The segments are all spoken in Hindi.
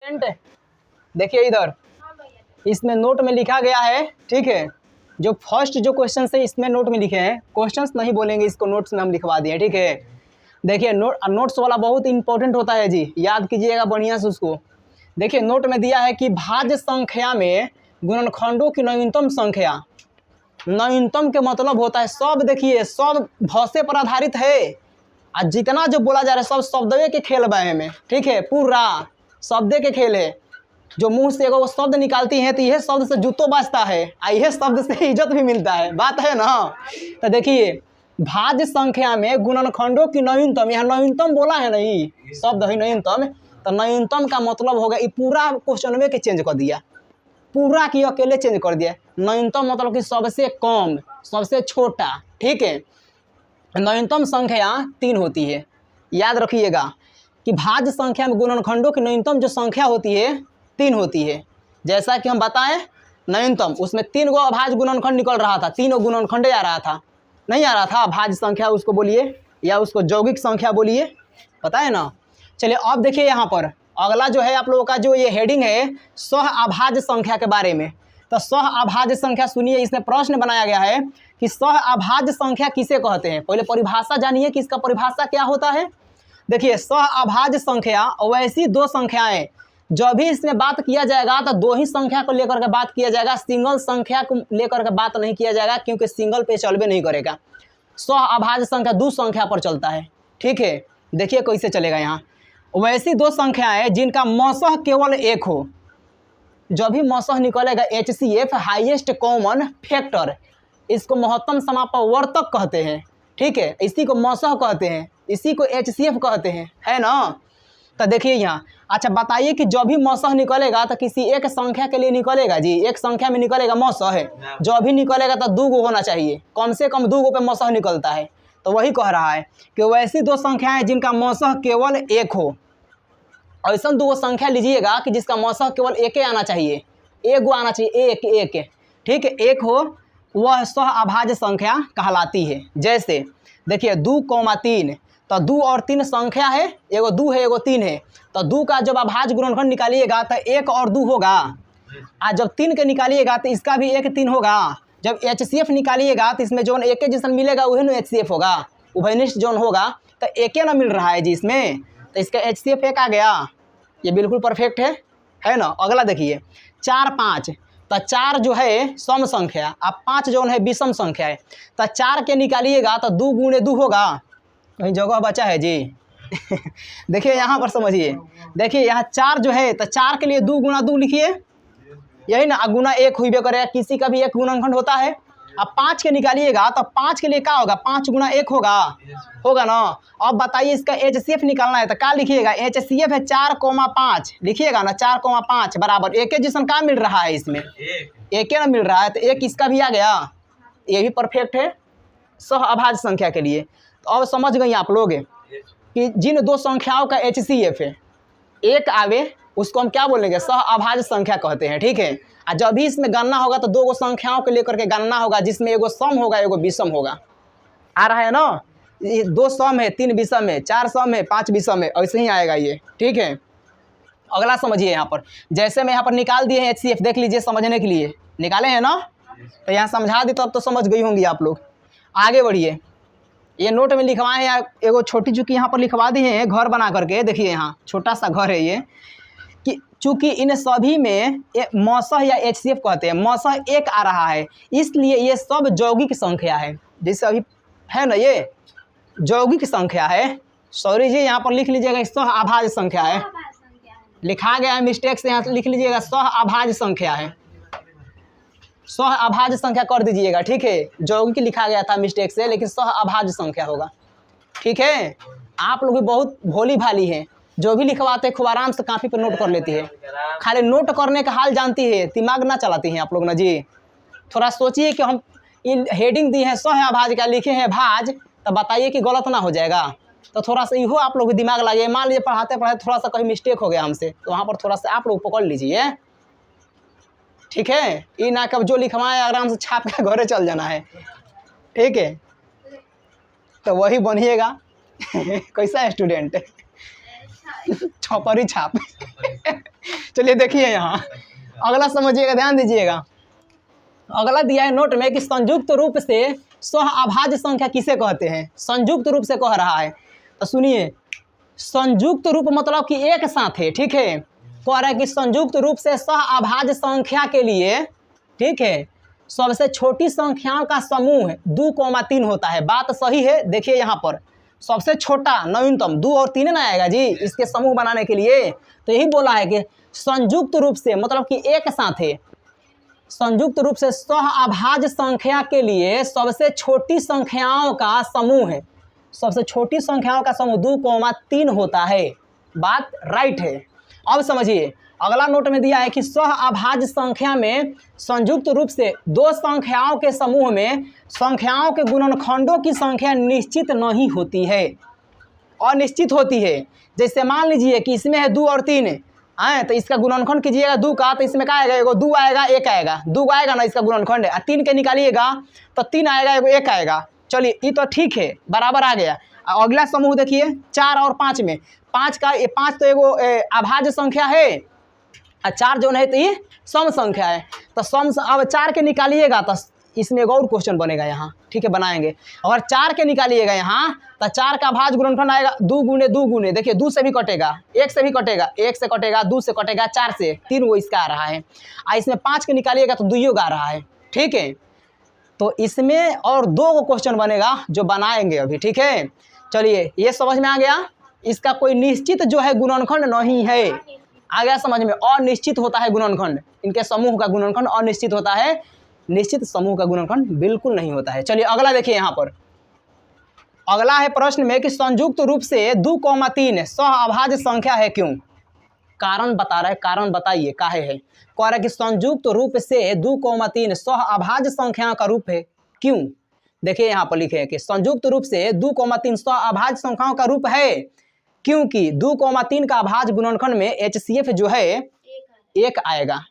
देखिए इधर इसमें नोट में लिखा गया है, ठीक है। जो फर्स्ट जो क्वेश्चन है इसमें नोट में लिखे हैं, क्वेश्चंस नहीं बोलेंगे, इसको नोट्स में हम लिखवा दिए, ठीक है। देखिए नोट्स वाला बहुत इंपॉर्टेंट होता है जी, याद कीजिएगा बढ़िया से उसको। देखिए नोट में दिया है कि भाज्य संख्या में गुणनखंडों की नवीनतम संख्या। नवीनतम के मतलब होता है सब, देखिए सब भौसे पर आधारित है, और जितना जो बोला जा रहा है सब शब्दवे के खेल बाए में, ठीक है। पूरा शब्दे के खेल है। जो मुंह से एगो शब्द निकालती हैं तो यह शब्द से जूतो बचता है, और यह शब्द से इज्जत भी मिलता है, बात है ना। तो देखिए भाज्य संख्या में गुणनखंडों की नवीनतम, यहाँ नवीनतम बोला है नहीं, शब्द है नवीनतम, तो नवीनतम का मतलब होगा, ये पूरा क्वेश्चन में के चेंज कर दिया, पूरा की अकेले चेंज कर दिया। नवीनतम मतलब कि सबसे कम, सबसे छोटा, ठीक है। नवीनतम संख्या 3 होती है, याद रखिएगा कि भाज्य संख्या में गुणनखंडों की नवीनतम जो संख्या होती है 3 होती है। जैसा कि हम बताएं नवीनतम, उसमें 3 गो अभाज्य गुणनखंड निकल रहा था, 3 गुणनखंड आ रहा था, नहीं आ रहा था अभाज्य संख्या उसको बोलिए, या उसको यौगिक संख्या बोलिए, पता है ना। चलिए अब देखिए यहाँ पर अगला जो है आप लोगों का जो ये हेडिंग है सह अभाज्य संख्या के बारे में। तो सह अभाज्य संख्या सुनिए, इसमें प्रश्न बनाया गया है कि सह अभाज्य संख्या किसे कहते हैं। पहले परिभाषा जानिए कि इसका परिभाषा क्या होता है। देखिए सह अभाज्य संख्या वैसी दो संख्याएं, जब भी इसमें बात किया जाएगा तो दो ही संख्या को लेकर के बात किया जाएगा, सिंगल संख्या को लेकर के बात नहीं किया जाएगा, क्योंकि सिंगल पे चलबे नहीं करेगा। सह अभाज्य संख्या दो संख्या पर चलता है, ठीक है। देखिए कैसे चलेगा यहाँ, वैसी दो संख्याएं जिनका मौसह केवल एक हो। जब भी मौसह निकलेगा HCF हाईएस्ट कॉमन फैक्टर, इसको महत्तम समापवर्तक कहते हैं, ठीक है। इसी को मौसह कहते हैं, इसी को HCF कहते हैं, है ना। तो देखिए यहाँ, अच्छा बताइए कि जब भी मौसह निकलेगा तो किसी एक संख्या के लिए निकलेगा जी, एक संख्या में निकलेगा मौसह है, जब भी निकलेगा तो 2 गो होना चाहिए, कम से कम 2 गो पे मौसह निकलता है। तो वही कह रहा है कि वैसी दो संख्याएं जिनका मौसह केवल एक हो। ऐसा 2 संख्या लीजिएगा कि जिसका मौसह केवल एक ही आना चाहिए, एक गो आना चाहिए, एक, ठीक है, एक हो, वह सह अभाज्य संख्या कहलाती है। जैसे देखिए 2,3, तो 2 और 3 संख्या है, एगो 2 है एगो 3 है, तो 2 का जब अभाज्य गुणनखंड निकालिएगा तो 1 और 2 होगा, और जब 3 के निकालिएगा तो इसका भी 1 3 होगा। जब HCF निकालिएगा तो इसमें जोन एक जैसा मिलेगा वही ना HCF होगा, उभयनिष्ठ जोन होगा, तो एक ना मिल रहा है जी इसमें, तो इसका HCF 1 आ गया, ये बिल्कुल परफेक्ट है ना। अगला देखिए 4 5, तो 4 जो है सम संख्या, अब 5 जो है विषम संख्या है, तो 4 के निकालिएगा तो 2 गुणे 2 होगा, कहीं जगह बचा है जी। देखिए यहाँ पर समझिए, देखिए यहाँ 4 जो है तो 4 के लिए 2 गुणा 2 लिखिए, यही ना, गुना 1 हुई करेगा, किसी का भी एक गुणनखंड होता है। अब 5 के निकालिएगा तो 5 के लिए क्या होगा, 5 गुना 1 होगा ना। अब बताइए इसका HCF निकालना है तो क्या लिखिएगा, HCF है 4,5 लिखिएगा ना, 4,5 बराबर एक जैसा क्या मिल रहा है, इसमें एक ना मिल रहा है, तो 1 इसका भी आ गया, ये भी परफेक्ट है सह अभाज्य संख्या के लिए। तो अब समझ गई आप लोग कि जिन 2 संख्याओं का HCF है 1 आवे उसको हम क्या बोलेंगे, सह अभाज्य संख्या कहते हैं, ठीक है। और जब भी इसमें गणना होगा तो 2 गो संख्याओं को लेकर के गणना होगा, जिसमें एगो सम होगा एगो विषम होगा, आ रहा है ना। ये 2 सम है, 3 विषम है, 4 सम है, 5 विषम है, ऐसे ही आएगा ये, ठीक है। अगला समझिए यहाँ पर, जैसे मैं यहाँ पर निकाल दिए हैं HCF, देख लीजिए समझने के लिए निकाले हैं ना, तो यहाँ समझा दी तो अब तो समझ गई होंगी आप लोग। आगे बढ़िए, ये नोट में लिखवाए हैं, एगो छोटी चूँकि यहाँ पर लिखवा दिए हैं घर बना करके, देखिए यहाँ छोटा सा घर है ये, कि चूँकि इन सभी में मौसह या HCF कहते हैं, मौसह 1 आ रहा है, इसलिए ये सब यौगिक संख्या है। जैसे अभी है ना ये यौगिक संख्या है, सॉरी जी यहाँ पर लिख लीजिएगा सह अभाज्य संख्या है, लिखा गया है मिस्टेक से, यहाँ लिख लीजिएगा सह अभाज्य संख्या है, सह अभाज्य संख्या कर दीजिएगा, ठीक है। यौगिक लिखा गया था मिस्टेक से, लेकिन सह अभाज्य संख्या होगा, ठीक है। आप लोग भी बहुत भोली भाली हैं, जो भी लिखवाते हैं खूब आराम से कापी पर नोट कर लेती है, खाली नोट करने का हाल जानती है, दिमाग ना चलाती हैं आप लोग ना जी। थोड़ा सोचिए कि हम इन हेडिंग दी है सह अभाज्य का, लिखे हैं भाज, तो बताइए कि गलत ना हो जाएगा। तो थोड़ा सा इहो आप लोग दिमाग लगाइए, मान लीजिए पढ़ाते पढ़ाते थोड़ा सा कहीं मिस्टेक हो गया हमसे, तो वहाँ पर थोड़ा सा आप लोग पकड़ लीजिए, ठीक है। ये ना कब जो लिखवाए आराम से छाप के घरे चल जाना है, ठीक है। तो वही बनिएगा। कैसा स्टूडेंट, छपरी छाप। चलिए देखिए यहाँ अगला समझिएगा, ध्यान दीजिएगा। अगला दिया है नोट में कि संयुक्त रूप से सह अभाज्य संख्या किसे कहते हैं। संयुक्त रूप से कह रहा है, तो सुनिए, संयुक्त रूप मतलब कि एक साथ है, ठीक है। कह रहा है कि संयुक्त रूप से सह अभाज्य संख्या के लिए, ठीक है, सबसे छोटी संख्याओं का समूह 2,3 होता है। बात सही है। देखिए यहाँ पर सबसे छोटा न्यूनतम 2 और 3 ना आएगा जी इसके समूह बनाने के लिए। तो यही बोला है कि संयुक्त रूप से मतलब कि एक साथ है, संयुक्त रूप से सह अभाज्य संख्या के लिए सबसे छोटी संख्याओं का समूह है, सबसे छोटी संख्याओं का समूह 2,3 होता है। बात राइट है। अब समझिए अगला नोट में दिया है कि सह अभाज्य संख्या में संयुक्त रूप से दो संख्याओं के समूह में संख्याओं के गुणनखंडों की संख्या निश्चित नहीं होती है, अनिश्चित होती है। जैसे मान लीजिए कि इसमें है 2 और 3 आए, तो इसका गुणनखंड कीजिएगा 2 का, तो इसमें क्या आएगा, एगो 2 आएगा, 1 आएगा, 2 आएगा ना इसका गुणनखंड है। 3 के निकालिएगा तो 3 आएगा, एगो 1 आएगा। चलिए ये तो ठीक है, बराबर आ गया। अगला समूह देखिए 4 और 5 में, 5 का, ये 5 तो एगो अभाज्य संख्या है और 4 जो है तो ये सम संख्या है। तो सम, अब 4 के निकालिएगा तो इसमें एक और क्वेश्चन बनेगा यहाँ, ठीक है, बनाएंगे। अगर 4 के निकालिएगा यहाँ तो 4 का अभाज्य गुणनखंड आएगा 2 गुने 2 गुने, देखिए 2 से भी कटेगा, 1 से भी कटेगा, 1 से कटेगा, 2 से कटेगा, 4 से, 3 वो इसका आ रहा है। इसमें 5 के निकालिएगा तो 2 आ रहा है, ठीक है। तो इसमें और 2 क्वेश्चन बनेगा जो बनाएंगे अभी, ठीक है। चलिए ये समझ में आ गया। इसका कोई निश्चित जो है गुणनखंड नहीं है, आ गया समझ में। अनिश्चित होता है गुणनखंड, इनके समूह का गुणनखंड अनिश्चित होता है, निश्चित समूह का गुणनखंड बिल्कुल नहीं होता है। चलिए अगला देखिए यहाँ पर अगला है प्रश्न में कि संयुक्त रूप से 2,3 सह अभाज्य संख्या है क्यों। कारण बता रहा है, कारण बताइए काहे है। कह रहा है कि संयुक्त रूप से 2,3 सह अभाज्य संख्या का रूप है क्यों। देखिए यहाँ पर लिखे हैं कि संयुक्त रूप से 2,3 सह अभाज्य संख्याओं का रूप है क्योंकि 2,3 का अभाज्य गुणनखंड में HCF जो है 1 आएगा।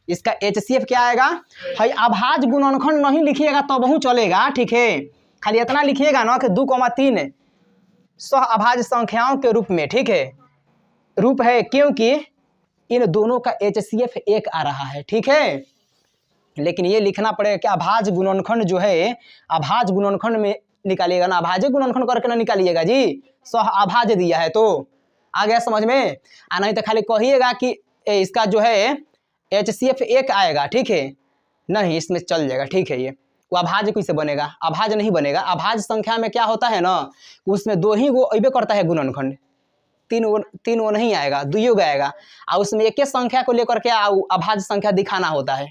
इसका HCF क्या आएगा भाई, अभाज्य गुणनखंड नहीं लिखिएगा तो बहु चलेगा, ठीक है। खाली इतना लिखिएगा ना कि 2,3 सह अभाज्य संख्याओं के रूप में, ठीक है, रूप है क्योंकि इन दोनों का HCF 1 आ रहा है, ठीक है। लेकिन ये लिखना पड़ेगा कि अभाज्य गुणनखंड जो है अभाज्य गुणनखंड में निकालिएगा ना, अभाज्य गुणनखंड करके ना निकालिएगा जी, सह अभाज्य दिया है तो। आ गया समझ में। नहीं तो खाली कहिएगा कि इसका जो है HCF 1 आएगा, ठीक है, नहीं इसमें चल जाएगा, ठीक है। ये वो अभाज्य कैसे बनेगा, अभाज्य नहीं बनेगा। अभाज्य संख्या में क्या होता है ना, उसमें 2 ही वो अबे करता है गुणनखंड, 3 वो नहीं आएगा, 2 आएगा। और उसमें एक संख्या को लेकर के अभाज्य संख्या दिखाना होता है,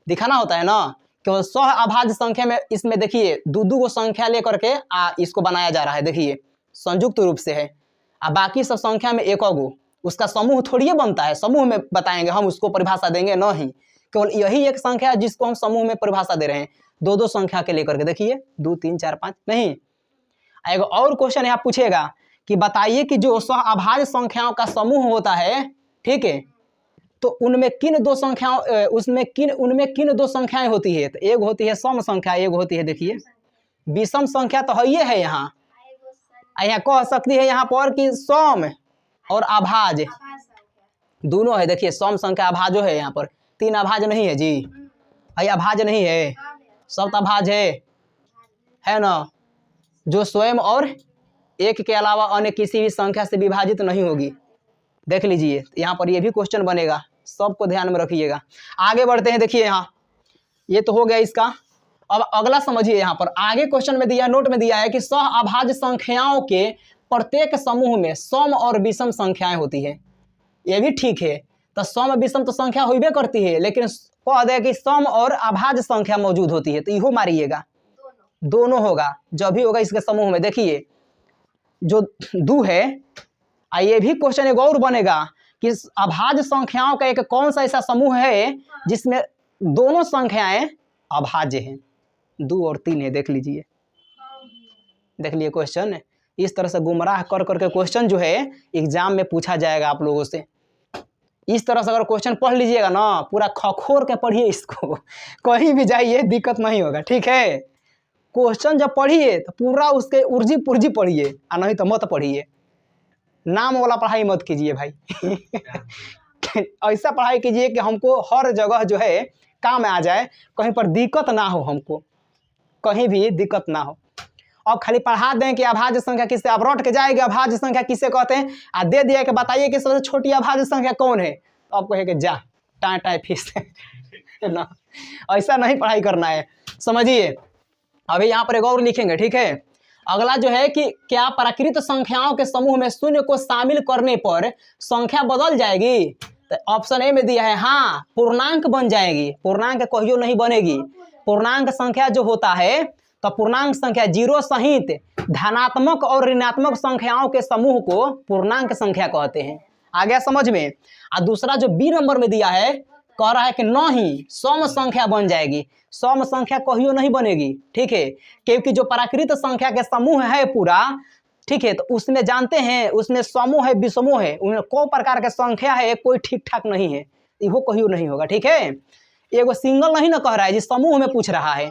दिखाना होता है ना। क्यों सह अभाज्य संख्या में इसमें देखिए 2 को संख्या लेकर के इसको बनाया जा रहा है, देखिए संयुक्त रूप से है। बाकी सब संख्या में 1 गो उसका समूह थोड़ी बनता है, समूह में बताएंगे हम, उसको परिभाषा देंगे नहीं। केवल यही एक संख्या है जिसको हम समूह में परिभाषा दे रहे हैं। 2 संख्या के लेकर के देखिए 2, 3, 4, 5 नहीं। एक और क्वेश्चन यहाँ पूछेगा कि बताइए कि जो सह अभाज्य संख्याओं का समूह होता है, ठीक है, तो उनमें किन 2 संख्याओं उनमें किन 2 संख्याएं होती है। तो एक होती है सम संख्या, एक होती है देखिए विषम संख्या। तो है यहाँ कह सकती है यहाँ पर कि सम और अभाज्य दोनों है। देखिए सम संख्या अभाज्य है, यहाँ पर 3 अभाज्य नहीं है जी, भाई अभाज्य नहीं है, सब अभाज्य है ना, जो स्वयं और 1 के अलावा अन्य किसी भी संख्या से विभाजित नहीं होगी। देख लीजिए यहाँ पर ये भी क्वेश्चन बनेगा, सबको ध्यान में रखिएगा। आगे बढ़ते हैं, देखिए यहाँ ये तो हो गया इसका। अब अगला समझिए, यहाँ पर आगे क्वेश्चन में दिया, नोट में दिया है कि सह अभाज्य संख्याओं के प्रत्येक समूह में सम और विषम संख्याएं होती है। ये भी ठीक है, तो सम विषम तो संख्या होबे करती है, लेकिन कह दे कि सम और अभाज्य संख्या मौजूद होती है, तो इहो मारिएगा, दोनों होगा जब भी होगा इसके समूह में। देखिए जो 2 है, ये भी क्वेश्चन एक और बनेगा कि अभाज्य संख्याओं का एक कौन सा ऐसा समूह है जिसमें दोनों संख्याएं अभाज्य हैं, 2 और 3 है। देख लीजिए, देख लिए क्वेश्चन इस तरह से गुमराह कर करके क्वेश्चन जो है एग्जाम में पूछा जाएगा आप लोगों से। इस तरह से अगर क्वेश्चन पढ़ लीजिएगा ना, पूरा खखोर के पढ़िए इसको, कहीं भी जाइए दिक्कत नहीं होगा, ठीक है। क्वेश्चन जब पढ़िए तो पूरा उसके उर्जी पुर्जी पढ़िए, नहीं तो मत पढ़िए, नाम वाला पढ़ाई मत कीजिए भाई ऐसा पढ़ाई कीजिए कि हमको हर जगह जो है काम आ जाए, कहीं पर दिक्कत ना हो, हमको कहीं भी दिक्कत ना हो। अब खाली पढ़ा दें कि अभाज्य संख्या किससे, आप रट के जाएंगे अभाज्य संख्या किससे कहते हैं, आ दे दिया कि बताइए कि सबसे छोटी अभाज्य संख्या कौन है, तो आप कहेंगे जा टाँ टाँ फीस ना, ऐसा नहीं पढ़ाई करना है, समझिए। अभी यहाँ पर एक और लिखेंगे, ठीक है। अगला जो है कि क्या प्राकृत संख्याओं के समूह में शून्य को शामिल करने पर संख्या बदल जाएगी, तो ऑप्शन ए में दिया है हाँ, पूर्णांक बन जाएगी। पूर्णांक कहियो नहीं बनेगी। पूर्णांक संख्या जो होता है, तो पूर्णांक संख्या जीरो सहित धनात्मक और ऋणात्मक संख्याओं के समूह को पूर्णांक संख्या कहते हैं। आ गया समझ में। और दूसरा जो बी नंबर में दिया है, कह रहा है कि नहीं सम संख्या बन जाएगी। सम संख्या कहियो नहीं बनेगी, ठीक है, क्योंकि जो प्राकृत संख्या के समूह है पूरा, ठीक है, तो उसमें जानते हैं उसमें समूह है विषमोह है, उनमें को प्रकार के संख्या है, कोई ठीक ठाक नहीं है, वो कहियो नहीं होगा, ठीक है। एगो सिंगल नहीं ना कह रहा है जी, समूह में पूछ रहा है।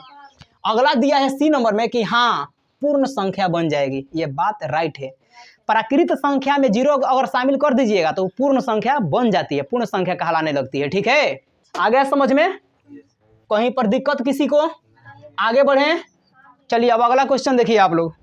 अगला दिया है सी नंबर में कि हाँ पूर्ण संख्या बन जाएगी, ये बात राइट है। प्राकृत संख्या में जीरो अगर शामिल कर दीजिएगा तो पूर्ण संख्या बन जाती है, पूर्ण संख्या कहलाने लगती है, ठीक है। आ गया समझ में, कहीं पर दिक्कत किसी को, आगे बढ़े। चलिए अब अगला क्वेश्चन देखिए आप लोग।